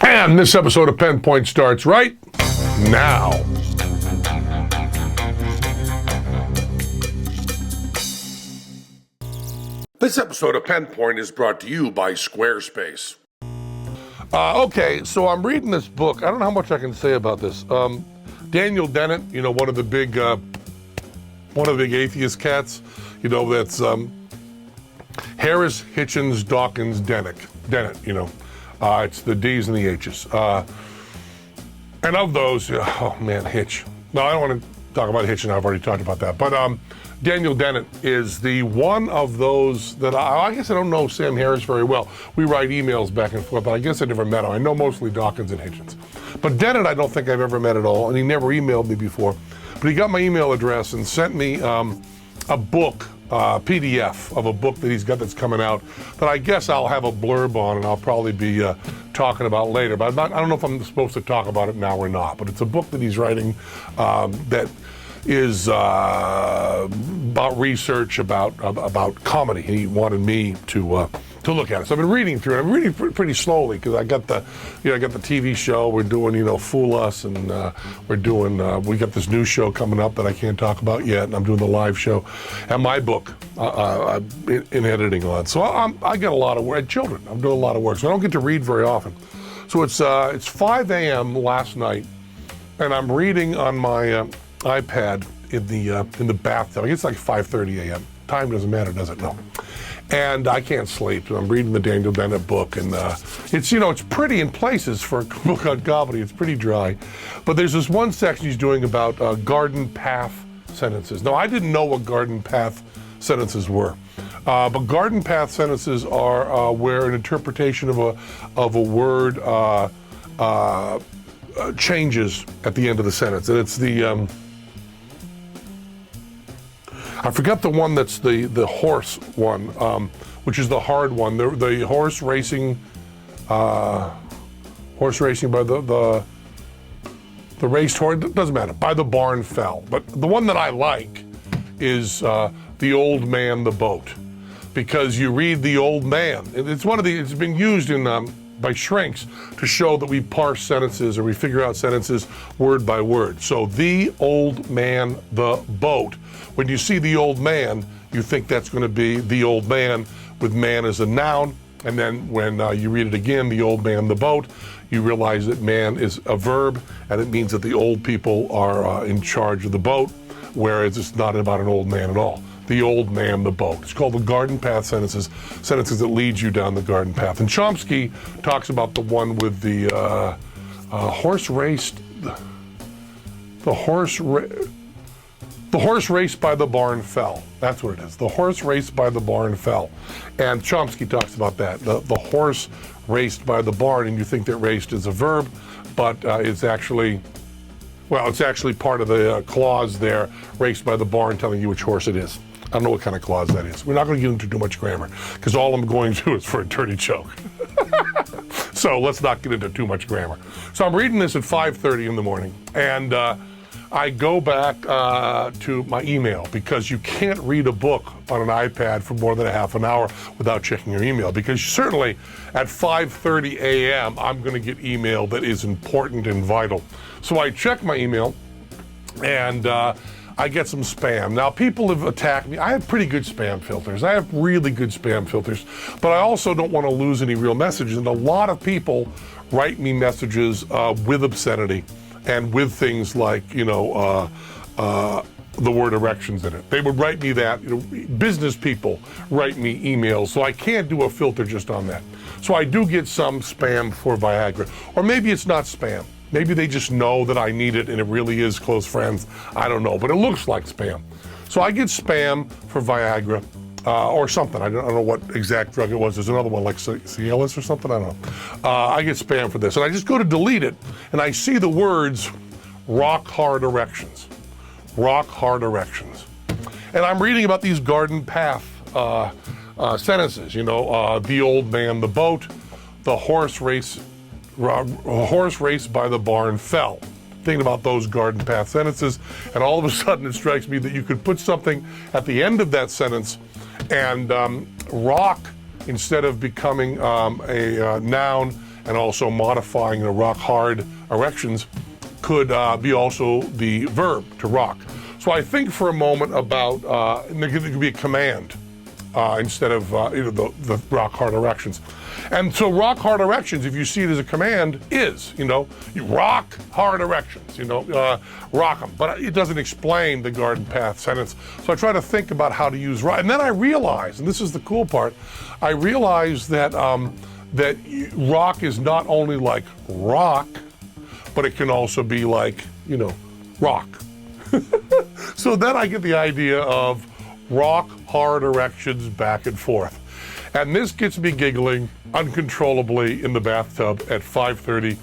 And this episode of Penn Point starts right now. This episode of Penn Point is brought to you by Squarespace. Okay, so I'm reading this book. I don't know how much I can say about this. Daniel Dennett, you know, one of the big atheist cats, you know, that's Harris, Hitchens, Dawkins, Dennett, you know. It's the D's and the H's. And of those, oh man, Hitch. No, I don't want to talk about Hitch, and I've already talked about that. But Daniel Dennett is the one of those that I guess I don't know Sam Harris very well. We write emails back and forth, but I guess I never met him. I know mostly Dawkins and Hitchens. But Dennett, I don't think I've ever met at all, and he never emailed me before. But he got my email address and sent me a book, PDF of a book that he's got that's coming out that I guess I'll have a blurb on and I'll probably be talking about later. But I don't know if I'm supposed to talk about it now or not. But it's a book that he's writing that is about research about comedy. He wanted me to look at it. So I've been reading through it. I'm reading pretty slowly because I got the TV show. We're doing, you know, Fool Us, and we're doing we got this new show coming up that I can't talk about yet, and I'm doing the live show, and my book in editing on. So I got a lot of work. Children, I'm doing a lot of work, so I don't get to read very often. So it's 5 a.m. last night, and I'm reading on my iPad in the bathtub. It's like 5:30 a.m. Time doesn't matter, does it? No. And I can't sleep. So I'm reading the Daniel Dennett book, and it's, you know, it's pretty in places for a book on comedy. It's pretty dry, but there's this one section he's doing about garden path sentences. Now, I didn't know what garden path sentences were, but garden path sentences are where an interpretation of a word changes at the end of the sentence, and it's the I forgot the one that's the horse one, which is the hard one. The horse racing by the raced horse, it doesn't matter, by the barn fell. But the one that I like is the old man, the boat, because you read the old man. It's been used in by shrinks to show that we parse sentences or we figure out sentences word by word. So the old man, the boat. When you see the old man, you think that's going to be the old man with man as a noun. And then when you read it again, the old man, the boat, you realize that man is a verb, and it means that the old people are in charge of the boat, whereas it's not about an old man at all. The old man, the boat. It's called the garden path sentences that lead you down the garden path. And Chomsky talks about the one with the horse raced by the barn fell. That's what it is. The horse raced by the barn fell. And Chomsky talks about that. The horse raced by the barn, and you think that raced is a verb, but it's actually part of the clause there, raced by the barn, telling you which horse it is. I don't know what kind of clause that is. We're not going to get into too much grammar, because all I'm going to is for a dirty joke. So let's not get into too much grammar. So I'm reading this at 5:30 in the morning, and I go back to my email, because you can't read a book on an iPad for more than a half an hour without checking your email, because certainly at 5:30 a.m. I'm going to get email that is important and vital. So I check my email, and I get some spam. Now, people have attacked me. I have pretty good spam filters. I have really good spam filters, but I also don't want to lose any real messages. And a lot of people write me messages with obscenity and with things like, you know, the word erections in it. They would write me that. You know, business people write me emails, so I can't do a filter just on that. So I do get some spam for Viagra. Or maybe it's not spam. Maybe they just know that I need it and it really is close friends. I don't know, but it looks like spam. So I get spam for Viagra or something. I don't know what exact drug it was. There's another one like Cialis or something. I don't know. I get spam for this. And I just go to delete it, and I see the words rock hard erections. Rock hard erections. And I'm reading about these garden path sentences. You know, the old man, the boat, the horse race by the barn fell. Thinking about those garden path sentences, and all of a sudden it strikes me that you could put something at the end of that sentence and rock instead of becoming a noun and also modifying the rock hard erections, could be also the verb to rock. So I think for a moment about, it could be a command instead of the rock hard erections. And so rock hard erections, if you see it as a command, is, you rock hard erections, rock them. But it doesn't explain the garden path sentence. So I try to think about how to use rock. And then I realized, and this is the cool part, I realized that, that rock is not only like rock, but it can also be like, rock. So then I get the idea of rock hard erections back and forth. And this gets me giggling uncontrollably in the bathtub at 5:30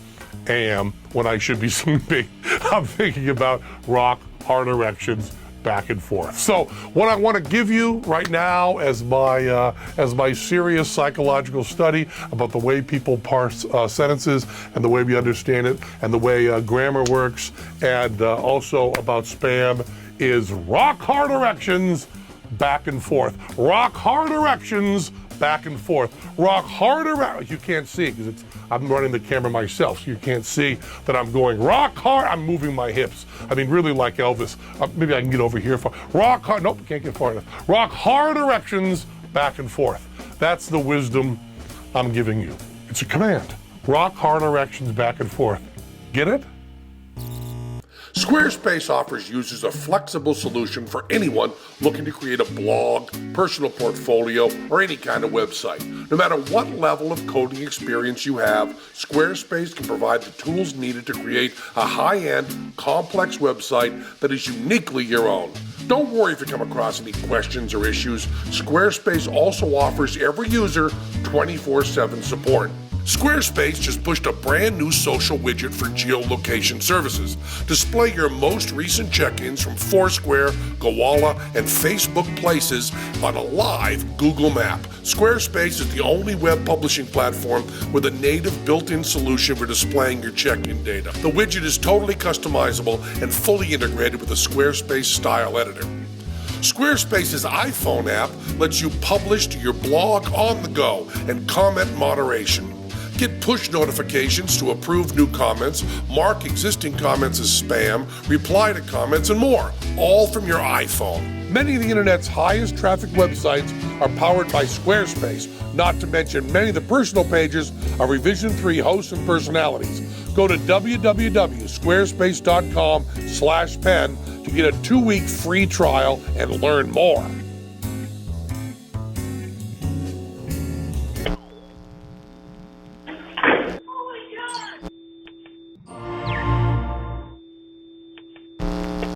a.m. when I should be sleeping. I'm thinking about rock hard erections back and forth. So what I want to give you right now as my serious psychological study about the way people parse sentences and the way we understand it and the way grammar works, and also about spam, is rock hard erections back and forth. Rock hard erections back and forth. Rock hard erections. You can't see because I'm running the camera myself, so you can't see that I'm going rock hard. I'm moving my hips. I mean, really like Elvis. Maybe I can get over here. Rock hard. Nope, can't get far enough. Rock hard erections back and forth. That's the wisdom I'm giving you. It's a command. Rock hard erections back and forth. Get it? Squarespace offers users a flexible solution for anyone looking to create a blog, personal portfolio, or any kind of website. No matter what level of coding experience you have, Squarespace can provide the tools needed to create a high-end, complex website that is uniquely your own. Don't worry if you come across any questions or issues. Squarespace also offers every user 24/7 support. Squarespace just pushed a brand new social widget for geolocation services. Display your most recent check-ins from Foursquare, Gowalla, and Facebook Places on a live Google map. Squarespace is the only web publishing platform with a native built-in solution for displaying your check-in data. The widget is totally customizable and fully integrated with the Squarespace style editor. Squarespace's iPhone app lets you publish to your blog on the go and comment moderation. Get push notifications to approve new comments, mark existing comments as spam, reply to comments, and more, all from your iPhone. Many of the internet's highest traffic websites are powered by Squarespace, not to mention many of the personal pages are Revision 3 hosts and personalities. Go to www.squarespace.com/pen to get a 2-week free trial and learn more.